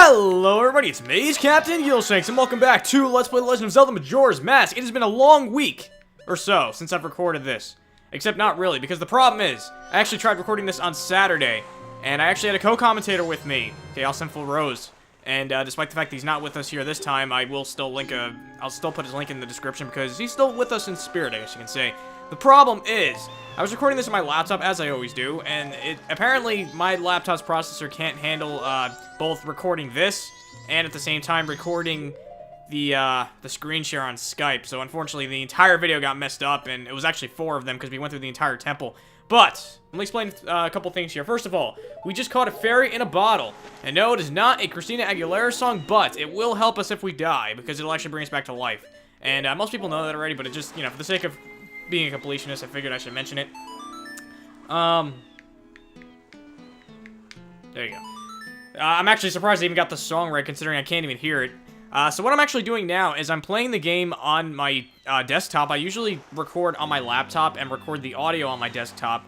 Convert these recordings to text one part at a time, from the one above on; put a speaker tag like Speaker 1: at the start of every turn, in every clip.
Speaker 1: Hello everybody, it's me, Captain Gilshanks, and welcome back to Let's Play The Legend of Zelda Majora's Mask. It has been a long week or so since I've recorded this. Except not really, because the problem is, I actually tried recording this on Saturday, and I actually had a co-commentator with me, Chaos Sinful Rose. And despite the fact that he's not with us here this time, I will still I'll still put his link in the description because he's still with us in spirit, I guess you can say. The problem is, I was recording this on my laptop, as I always do, and apparently my laptop's processor can't handle both recording this and at the same time recording the screen share on Skype. So unfortunately, the entire video got messed up, and it was actually 4 of them because we went through the entire temple. But let me explain a couple things here. First of all, we just caught a fairy in a bottle. And no, it is not a Christina Aguilera song, but it will help us if we die because it'll actually bring us back to life. And most people know that already, but it just, you know, for the sake of being a completionist, I figured I should mention it. There you go. I'm actually surprised I even got the song right, considering I can't even hear it. So what I'm actually doing now is I'm playing the game on my desktop. I usually record on my laptop and record the audio on my desktop,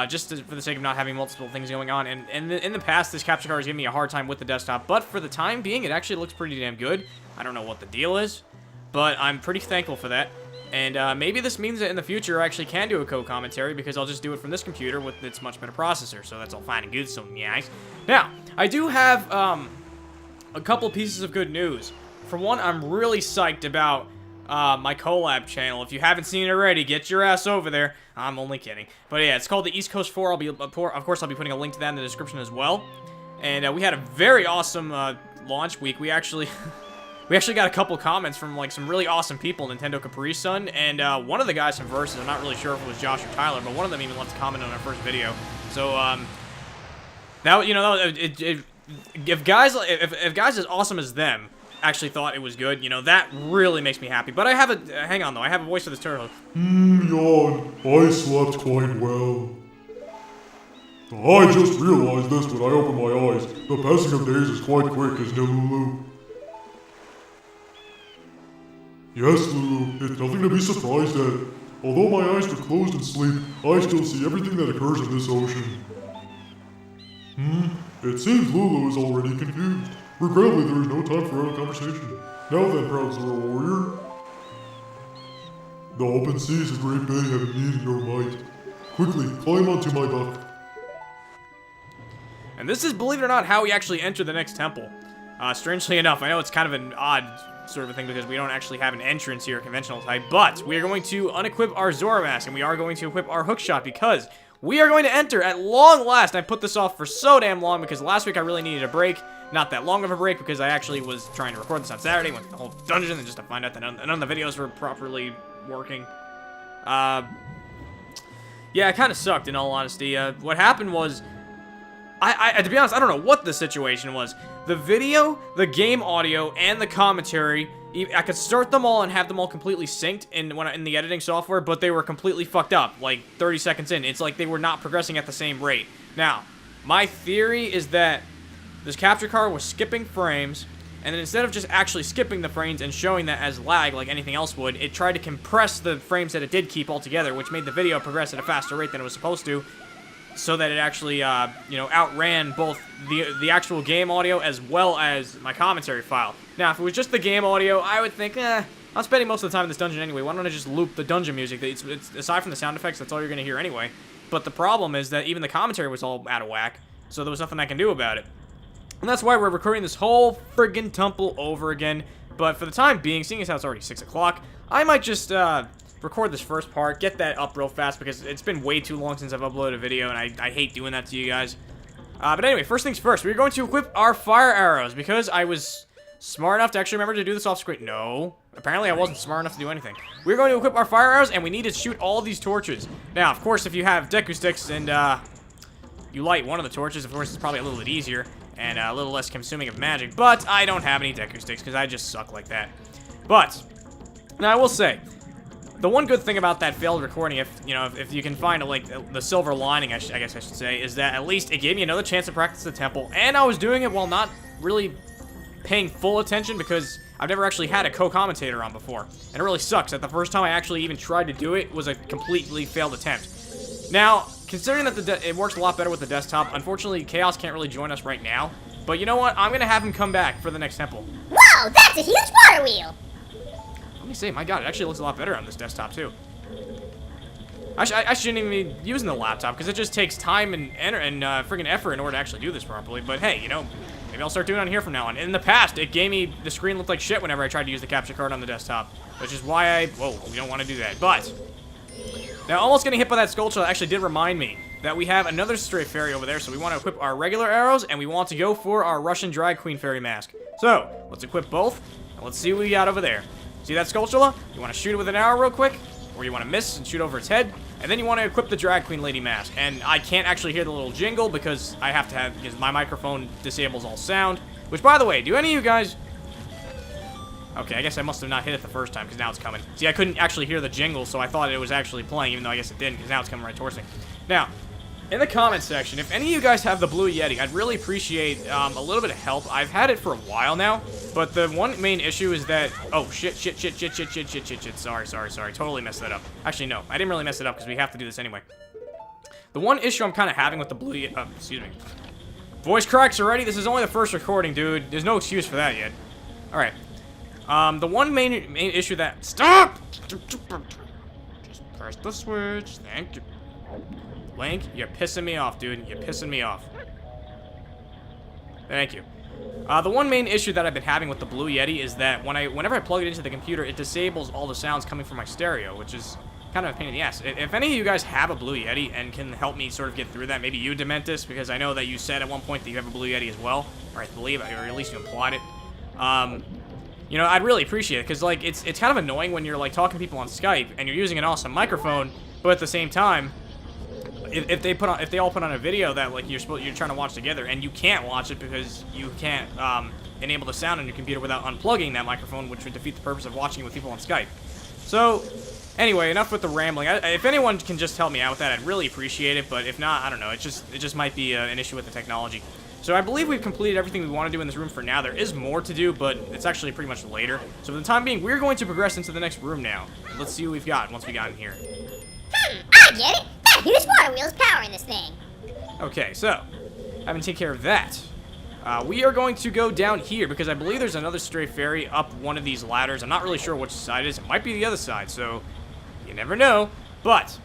Speaker 1: just for the sake of not having multiple things going on. And in the past, this capture card has given me a hard time with the desktop, but for the time being, it actually looks pretty damn good. I don't know what the deal is, but I'm pretty thankful for that. And maybe this means that in the future I actually can do a co-commentary because I'll just do it from this computer with its much better processor. So that's all fine and good, so nice. Now, I do have a couple pieces of good news. For one, I'm really psyched about my collab channel. If you haven't seen it already, get your ass over there. I'm only kidding. But yeah, it's called the East Coast 4. Of course, I'll be putting a link to that in the description as well. And we had a very awesome launch week. We actually got a couple comments from like some really awesome people, Nintendo Capri Sun, and one of the guys from Versus, I'm not really sure if it was Josh or Tyler, but one of them even left a comment on our first video. So now, you know, if guys as awesome as them actually thought it was good, you know, that really makes me happy. But I have a hang on though, I have a voice for this turtle.
Speaker 2: Yawn. I slept quite well. I just realized this when I opened my eyes. The passing of days is quite quick, isn't it, Lulu? Yes, Lulu, it's nothing to be surprised at. Although my eyes are closed in sleep, I still see everything that occurs in this ocean. It seems Lulu is already confused. Regrettably, there is no time for our conversation. Now then, proud Zora warrior. The open seas of Great Bay have needed your might. Quickly, climb onto my buck.
Speaker 1: And this is, believe it or not, how we actually enter the next temple. Strangely enough, I know it's kind of an odd sort of a thing because we don't actually have an entrance here, conventional type, but we are going to unequip our Zora mask, and we are going to equip our hookshot because we are going to enter at long last. I put this off for so damn long because last week I really needed a break. Not that long of a break because I actually was trying to record this on Saturday, went through the whole dungeon, and just to find out that none of the videos were properly working. Yeah, it kind of sucked in all honesty. What happened was, to be honest, I don't know what the situation was. The video, the game audio, and the commentary, I could start them all and have them all completely synced in the editing software, but they were completely fucked up, like 30 seconds in. It's like they were not progressing at the same rate. Now, my theory is that this capture card was skipping frames, and then instead of just actually skipping the frames and showing that as lag like anything else would, it tried to compress the frames that it did keep altogether, which made the video progress at a faster rate than it was supposed to, so that it actually, you know, outran both the actual game audio as well as my commentary file. Now, if it was just the game audio, I would think, I'm spending most of the time in this dungeon anyway. Why don't I just loop the dungeon music? It's aside from the sound effects, that's all you're going to hear anyway. But the problem is that even the commentary was all out of whack, so there was nothing I can do about it. And that's why we're recording this whole friggin' temple over again. But for the time being, seeing as how it's already 6 o'clock, I might just, record this first part, get that up real fast because it's been way too long since I've uploaded a video and I hate doing that to you guys. But anyway, first things first, we're going to equip our fire arrows because I was smart enough to actually remember to do this off screen. No, apparently I wasn't smart enough to do anything. We're going to equip our fire arrows and we need to shoot all these torches. Now, of course, if you have Deku sticks and you light one of the torches, of course, it's probably a little bit easier and a little less consuming of magic, but I don't have any Deku sticks because I just suck like that. But, now I will say, the one good thing about that failed recording, if you can find the silver lining, I guess I should say, is that at least it gave me another chance to practice the temple, and I was doing it while not really paying full attention because I've never actually had a co-commentator on before, and it really sucks that the first time I actually even tried to do it was a completely failed attempt. Now, considering that it works a lot better with the desktop, unfortunately, Chaos can't really join us right now, But you know what? I'm gonna have him come back for the next temple.
Speaker 3: Whoa, that's a huge water wheel!
Speaker 1: Let me see. My God, it actually looks a lot better on this desktop too. I shouldn't even be using the laptop because it just takes time and friggin' effort in order to actually do this properly. But hey, you know, maybe I'll start doing it on here from now on. In the past, it gave me the screen looked like shit whenever I tried to use the capture card on the desktop, which is why we don't want to do that. But now, almost getting hit by that Skulltula actually did remind me that we have another stray fairy over there. So we want to equip our regular arrows and we want to go for our Russian drag queen fairy mask. So let's equip both and let's see what we got over there. See that Skulltula? You want to shoot it with an arrow real quick, or you want to miss and shoot over its head. And then you want to equip the Drag Queen Lady Mask. And I can't actually hear the little jingle because I have to have, because my microphone disables all sound. Which, by the way, do any of you guys... Okay, I guess I must have not hit it the first time because now it's coming. See, I couldn't actually hear the jingle, so I thought it was actually playing, even though I guess it didn't because now it's coming right towards me. Now, in the comments section, if any of you guys have the Blue Yeti, I'd really appreciate a little bit of help. I've had it for a while now, but the one main issue is that... Oh, shit. Sorry. Totally messed that up. Actually, no. I didn't really mess it up because we have to do this anyway. The one issue I'm kind of having with the Blue Yeti... excuse me. Voice cracks already? This is only the first recording, dude. There's no excuse for that yet. Alright. The one main issue that... Stop! Just press the switch. Thank you. Link, you're pissing me off, dude. You're pissing me off. Thank you. The one main issue that I've been having with the Blue Yeti is that whenever I plug it into the computer, it disables all the sounds coming from my stereo, which is kind of a pain in the ass. If any of you guys have a Blue Yeti and can help me sort of get through that, maybe you, Dementis, because I know that you said at one point that you have a Blue Yeti as well, or I believe, or at least you implied it. You know, I'd really appreciate it, because, like, it's kind of annoying when you're, like, talking to people on Skype, and you're using an awesome microphone, but at the same time... If they all put on a video that like you're trying to watch together and you can't watch it because you can't enable the sound on your computer without unplugging that microphone, which would defeat the purpose of watching it with people on Skype. So anyway, enough with the rambling. If anyone can just help me out with that, I'd really appreciate it. But if not, I don't know. It just might be an issue with the technology. So I believe we've completed everything we want to do in this room for now. There is more to do, but it's actually pretty much later. So for the time being, we're going to progress into the next room now. Let's see what we've got once we got in here.
Speaker 3: I get it. That huge water wheel's powering this thing.
Speaker 1: Okay, so, having taken care of that, we are going to go down here, because I believe there's another stray fairy up one of these ladders. I'm not really sure which side it is. It might be the other side, so you never know. But,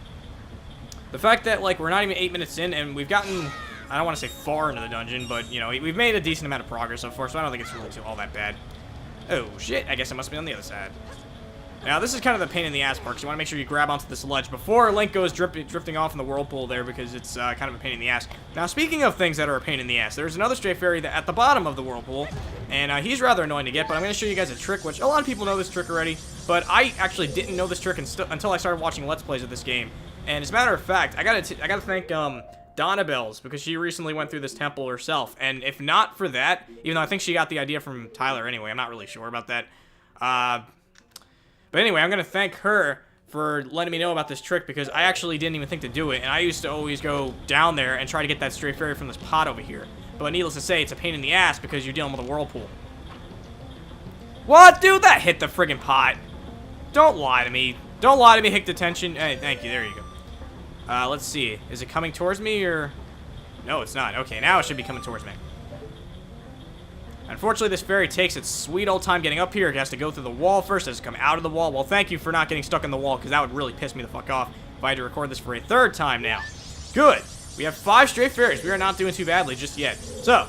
Speaker 1: the fact that, like, we're not even 8 minutes in, and we've gotten, I don't want to say far into the dungeon, but, you know, we've made a decent amount of progress so far, so I don't think it's really all that bad. Oh, shit, I guess it must be on the other side. Now, this is kind of the pain in the ass part, because you want to make sure you grab onto this ledge before Link goes drifting off in the whirlpool there, because it's kind of a pain in the ass. Now, speaking of things that are a pain in the ass, there's another stray fairy at the bottom of the whirlpool, and he's rather annoying to get, but I'm going to show you guys a trick, which a lot of people know this trick already, but I actually didn't know this trick until I started watching Let's Plays of this game. And as a matter of fact, I gotta thank Donna Bells, because she recently went through this temple herself, and if not for that, even though I think she got the idea from Tyler anyway, I'm not really sure about that, but anyway, I'm going to thank her for letting me know about this trick, because I actually didn't even think to do it, and I used to always go down there and try to get that stray fairy from this pot over here. But needless to say, it's a pain in the ass because you're dealing with a whirlpool. What? Dude, that hit the friggin' pot. Don't lie to me. Don't lie to me, Hick Detention. Hey, thank you. There you go. Let's see. Is it coming towards me, or... No, it's not. Okay, now it should be coming towards me. Unfortunately, this fairy takes its sweet old time getting up here. It has to go through the wall first. It has to come out of the wall. Well, thank you for not getting stuck in the wall, because that would really piss me the fuck off if I had to record this for a third time now. Good. We have 5 stray fairies. We are not doing too badly just yet. So,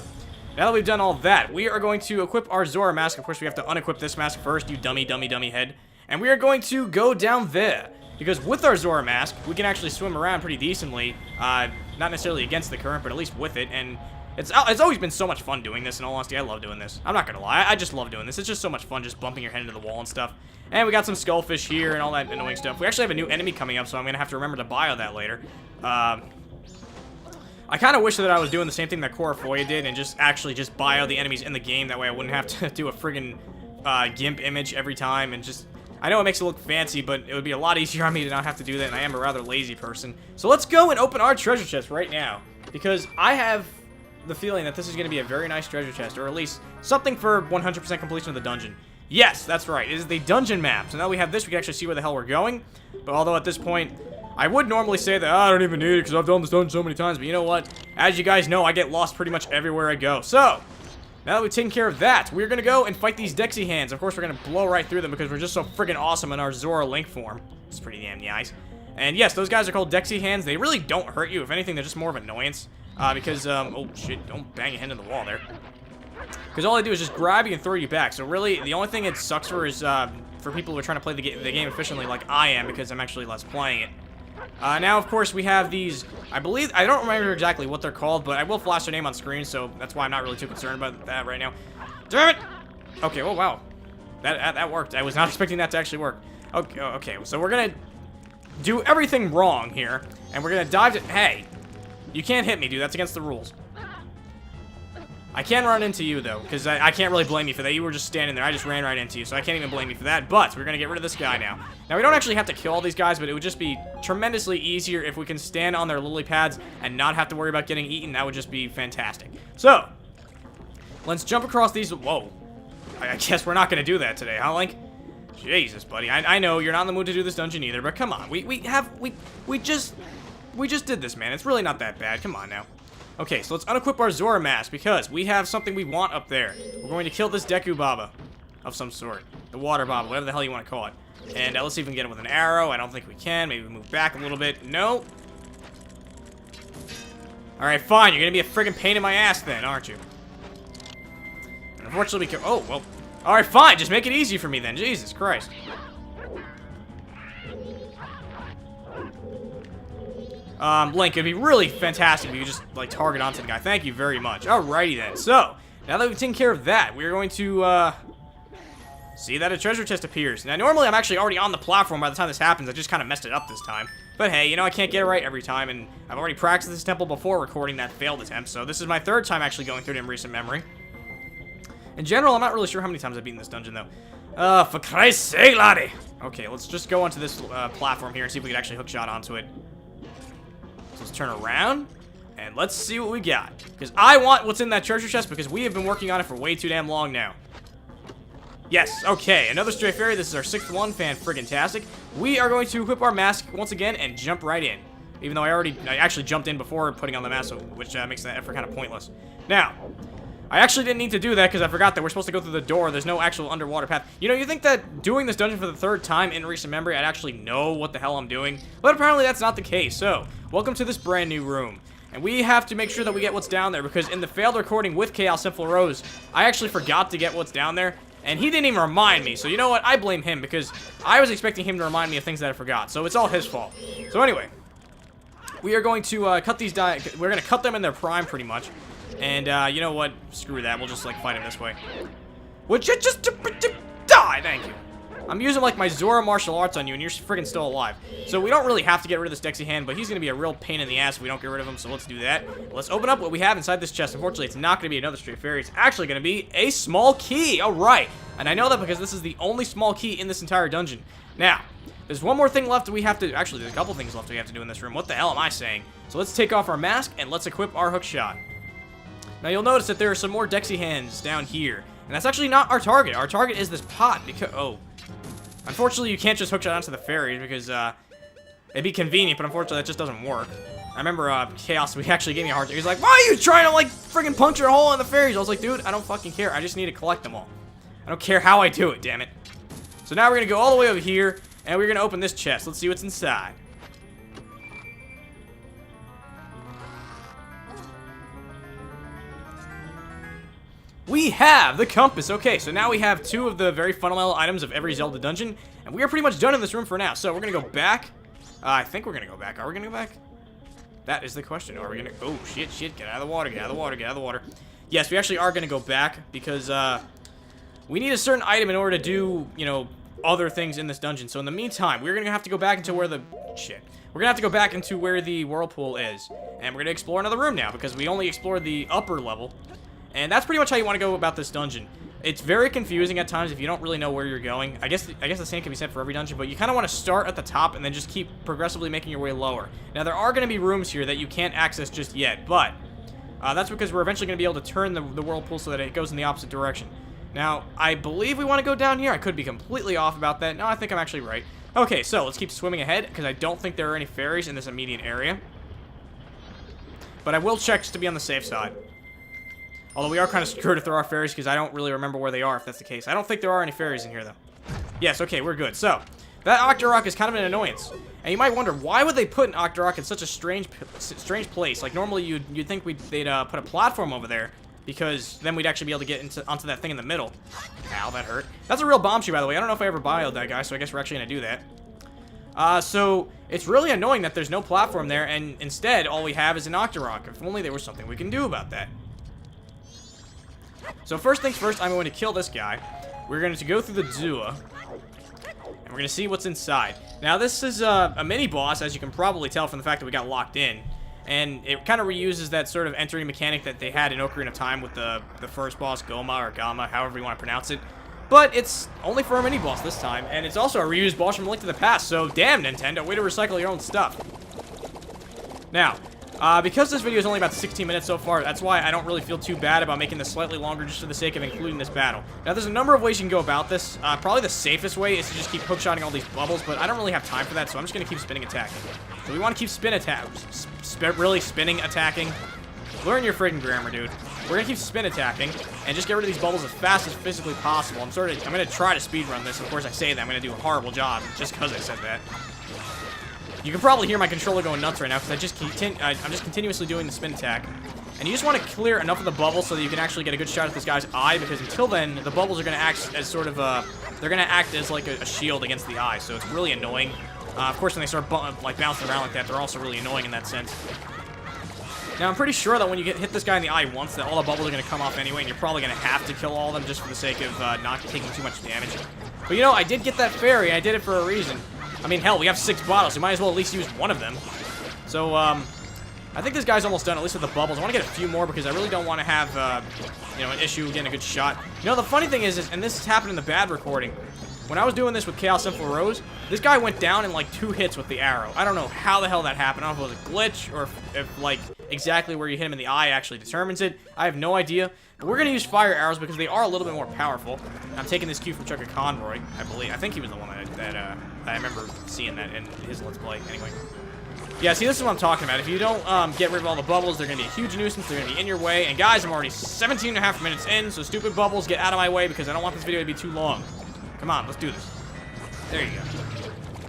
Speaker 1: now that we've done all that, we are going to equip our Zora mask. Of course, we have to unequip this mask first, you dummy head. And we are going to go down there, because with our Zora mask, we can actually swim around pretty decently. Not necessarily against the current, but at least with it. And it's always been so much fun doing this, in all honesty. I love doing this. I'm not gonna lie, I just love doing this. It's just so much fun just bumping your head into the wall and stuff. And we got some skullfish here and all that annoying stuff. We actually have a new enemy coming up, so I'm gonna have to remember to bio that later. I kind of wish that I was doing the same thing that Corafoya did and just bio the enemies in the game. That way I wouldn't have to do a friggin' GIMP image every time and just... I know it makes it look fancy, but it would be a lot easier on me to not have to do that, and I am a rather lazy person. So let's go and open our treasure chest right now, because I have the feeling that this is going to be a very nice treasure chest, or at least something for 100% completion of the dungeon. Yes, that's right. It is the dungeon map. So now we have this, we can actually see where the hell we're going. But although at this point, I would normally say that I don't even need it because I've done this dungeon so many times. But you know what? As you guys know, I get lost pretty much everywhere I go. So, Now that we've taken care of that, we're gonna go and fight these Dexy hands. Of course, we're gonna blow right through them because we're just so friggin' awesome in our Zora Link form. It's pretty damn nice. And yes, those guys are called Dexy hands. They really don't hurt you. If anything, they're just more of annoyance. Because, oh shit, don't bang your head in the wall there. Because all they do is just grab you and throw you back. So really, the only thing it sucks for is for people who are trying to play the game efficiently like I am, because I'm actually less playing it. Now, of course, we have these, I don't remember exactly what they're called, but I will flash their name on screen, so that's why I'm not really too concerned about that right now. Damn it! Okay, oh, wow. That worked. I was not expecting that to actually work. Okay, so we're gonna do everything wrong here, and we're gonna dive to, hey, you can't hit me, dude. That's against the rules. I can run into you, though, because I can't really blame you for that. You were just standing there. I just ran right into you, so I can't even blame you for that. But we're going to get rid of this guy now. Now, we don't actually have to kill all these guys, but it would just be tremendously easier if we can stand on their lily pads and not have to worry about getting eaten. That would just be fantastic. So, let's jump across these. Whoa. I guess we're not going to do that today, huh, Link? Jesus, buddy. I know you're not in the mood to do this dungeon either, but come on. We just did this, man. It's really not that bad. Come on now. Okay, so let's unequip our Zora mask because we have something we want up there. We're going to kill this Deku Baba of some sort. The water Baba, whatever the hell you want to call it. And let's see if we can get it with an arrow. I don't think we can. Maybe we move back a little bit. No. Alright, fine. You're going to be a friggin' pain in my ass then, aren't you? And unfortunately, we can... Oh, well. Alright, fine. Just make it easy for me then. Jesus Christ. Link, it'd be really fantastic if you just, like, target onto the guy. Thank you very much. Alrighty then. So, now that we've taken care of that, we're going to, see that a treasure chest appears. Now, normally I'm actually already on the platform by the time this happens. I just kind of messed it up this time. But hey, you know, I can't get it right every time, and I've already practiced this temple before recording that failed attempt, so this is my third time actually going through it in recent memory. In general, I'm not really sure how many times I've beaten this dungeon, though. For Christ's sake, laddie! Okay, let's just go onto this, platform here and see if we can actually hookshot onto it. Let's turn around, and let's see what we got. Because I want what's in that treasure chest, because we have been working on it for way too damn long now. Yes, okay, another stray fairy. This is our 6th one, fan-friggin-tastic. We are going to equip our mask once again and jump right in. Even though I actually jumped in before putting on the mask, which makes that effort kind of pointless. Now, I actually didn't need to do that because I forgot that we're supposed to go through the door. There's no actual underwater path. You know, you think that doing this dungeon for the 3rd time in recent memory, I'd actually know what the hell I'm doing. But apparently that's not the case. So, welcome to this brand new room. And we have to make sure that we get what's down there because in the failed recording with Chaos Simple Rose, I actually forgot to get what's down there. And he didn't even remind me. So you know what? I blame him because I was expecting him to remind me of things that I forgot. So it's all his fault. So anyway, we are going to cut these we're going to cut them in their prime pretty much. And, you know what? Screw that. We'll just, like, fight him this way. Would you just die? Thank you. I'm using, like, my Zora martial arts on you, and you're friggin' still alive. So we don't really have to get rid of this Dexy hand, but he's going to be a real pain in the ass if we don't get rid of him, so let's do that. Let's open up what we have inside this chest. Unfortunately, it's not going to be another stray fairy. It's actually going to be a small key. All right. And I know that because this is the only small key in this entire dungeon. Now, there's one more thing left that we have to... Actually, there's a couple things left we have to do in this room. What the hell am I saying? So let's take off our mask, and let's equip our hook shot. Now, you'll notice that there are some more Dexy hands down here. And that's actually not our target. Our target is this pot because... Oh. Unfortunately, you can't just hookshot onto the fairies because, it'd be convenient, but unfortunately, that just doesn't work. I remember, Chaos, he actually gave me a hard time. He's like, why are you trying to, like, friggin' puncture a hole in the fairies? I was like, dude, I don't fucking care. I just need to collect them all. I don't care how I do it, damn it. So now we're gonna go all the way over here, and we're gonna open this chest. Let's see what's inside. We have the compass. Okay, so now we have 2 of the very fundamental items of every Zelda dungeon, and we are pretty much done in this room for now. So we're gonna go back. I think we're gonna go back. Are we gonna go back? That is the question. Are we gonna... Oh, shit. Get out of the water. Get out of the water. Get out of the water. Yes, we actually are gonna go back because, we need a certain item in order to do, you know, other things in this dungeon. So in the meantime, we're gonna have to go back into where the... Shit. We're gonna have to go back into where the whirlpool is. And we're gonna explore another room now because we only explored the upper level. And that's pretty much how you want to go about this dungeon. It's very confusing at times if you don't really know where you're going. I guess the same can be said for every dungeon, but you kind of want to start at the top and then just keep progressively making your way lower. Now, there are going to be rooms here that you can't access just yet, but that's because we're eventually going to be able to turn the whirlpool so that it goes in the opposite direction. Now, I believe we want to go down here. I could be completely off about that. No, I think I'm actually right. Okay, so let's keep swimming ahead because I don't think there are any fairies in this immediate area. But I will check just to be on the safe side. Although we are kind of screwed if there are fairies, because I don't really remember where they are, if that's the case. I don't think there are any fairies in here, though. Yes, okay, we're good. So, that Octorok is kind of an annoyance. And you might wonder, why would they put an Octorok in such a strange place? Like, normally you'd think they'd put a platform over there, because then we'd actually be able to get onto that thing in the middle. Ow, that hurt. That's a real bomb shoe, by the way. I don't know if I ever bioed that guy, so I guess we're actually going to do that. So, it's really annoying that there's no platform there, and instead, all we have is an Octorok. If only there was something we can do about that. So, first things first, I'm going to kill this guy. We're going to go through the Zua, and we're going to see what's inside. Now, this is a mini-boss, as you can probably tell from the fact that we got locked in. And it kind of reuses that sort of entering mechanic that they had in Ocarina of Time with the first boss, Goma or Gama, however you want to pronounce it. But it's only for a mini-boss this time, and it's also a reused boss from Link to the Past, so damn, Nintendo, way to recycle your own stuff. Now, because this video is only about 16 minutes so far, that's why I don't really feel too bad about making this slightly longer just for the sake of including this battle. Now, there's a number of ways you can go about this. Probably the safest way is to just keep hookshotting all these bubbles, but I don't really have time for that, so I'm just going to keep spinning attacking. So we want to keep really spinning attacking. Learn your freaking grammar, dude. We're going to keep spin attacking and just get rid of these bubbles as fast as physically possible. I'm going to try to speedrun this. Of course, I say that. I'm going to do a horrible job just because I said that. You can probably hear my controller going nuts right now because I'm just continuously doing the spin attack. And you just want to clear enough of the bubbles so that you can actually get a good shot at this guy's eye, because until then, the bubbles are going to act as sort of they're going to act as like a shield against the eye, so it's really annoying. Of course, when they start like bouncing around like that, they're also really annoying in that sense. Now, I'm pretty sure that when you hit this guy in the eye once, that all the bubbles are going to come off anyway, and you're probably going to have to kill all of them just for the sake of not taking too much damage. But you know, I did get that fairy. I did it for a reason. I mean, hell, we have 6 bottles. We might as well at least use one of them. So, I think this guy's almost done, at least with the bubbles. I want to get a few more because I really don't want to have, you know, an issue getting a good shot. You know, the funny thing is, and this has happened in the bad recording, when I was doing this with Chaos Simple Rose, this guy went down in like 2 hits with the arrow. I don't know how the hell that happened. I don't know if it was a glitch or if like, exactly where you hit him in the eye actually determines it. I have no idea. But we're going to use fire arrows because they are a little bit more powerful. I'm taking this cue from Chuck Conroy, I believe. I think he was the one that I remember seeing that in his Let's Play. Anyway. Yeah, see, this is what I'm talking about. If you don't get rid of all the bubbles, they're going to be a huge nuisance. They're going to be in your way. And guys, I'm already 17.5 minutes in, so stupid bubbles, get out of my way because I don't want this video to be too long. Come on, let's do this. There you go.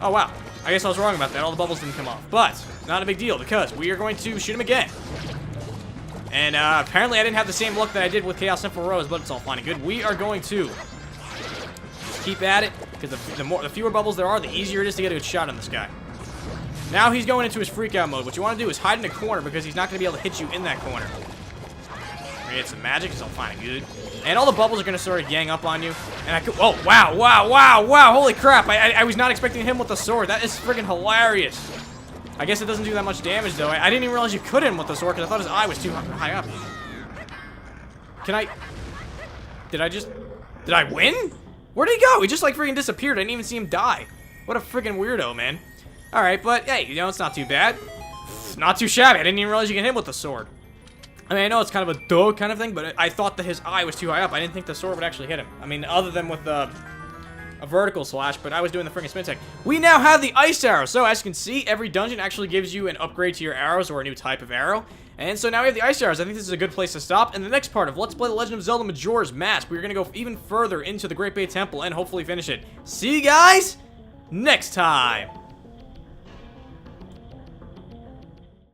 Speaker 1: Oh, wow. I guess I was wrong about that. All the bubbles didn't come off. But, not a big deal because we are going to shoot him again. And apparently I didn't have the same luck that I did with Chaos Simple Rose, but it's all fine and good. We are going to just keep at it, because the fewer bubbles there are, the easier it is to get a good shot on this guy. Now he's going into his freak out mode. What you want to do is hide in a corner, because he's not going to be able to hit you in that corner. We're gonna get some magic, it's all fine and good. And all the bubbles are going to sort of gang up on you. And I could, oh, wow, wow, wow, wow, holy crap. I was not expecting him with the sword. That is freaking hilarious. I guess it doesn't do that much damage, though. I didn't even realize you could hit him with the sword, because I thought his eye was too high up. Can I... Did I win? Where'd he go? He just, like, freaking disappeared. I didn't even see him die. What a freaking weirdo, man. Alright, but, hey, you know, it's not too bad. It's not too shabby. I didn't even realize you can hit him with the sword. I mean, I know it's kind of a duh kind of thing, but I thought that his eye was too high up. I didn't think the sword would actually hit him. I mean, other than with a vertical slash, but I was doing the freaking spin tech. We now have the ice arrow. So as you can see, every dungeon actually gives you an upgrade to your arrows or a new type of arrow. And so now we have the ice arrows. I think this is a good place to stop. In the next part of Let's Play The Legend of Zelda Majora's Mask, we're going to go even further into the Great Bay Temple and hopefully finish it. See you guys next time.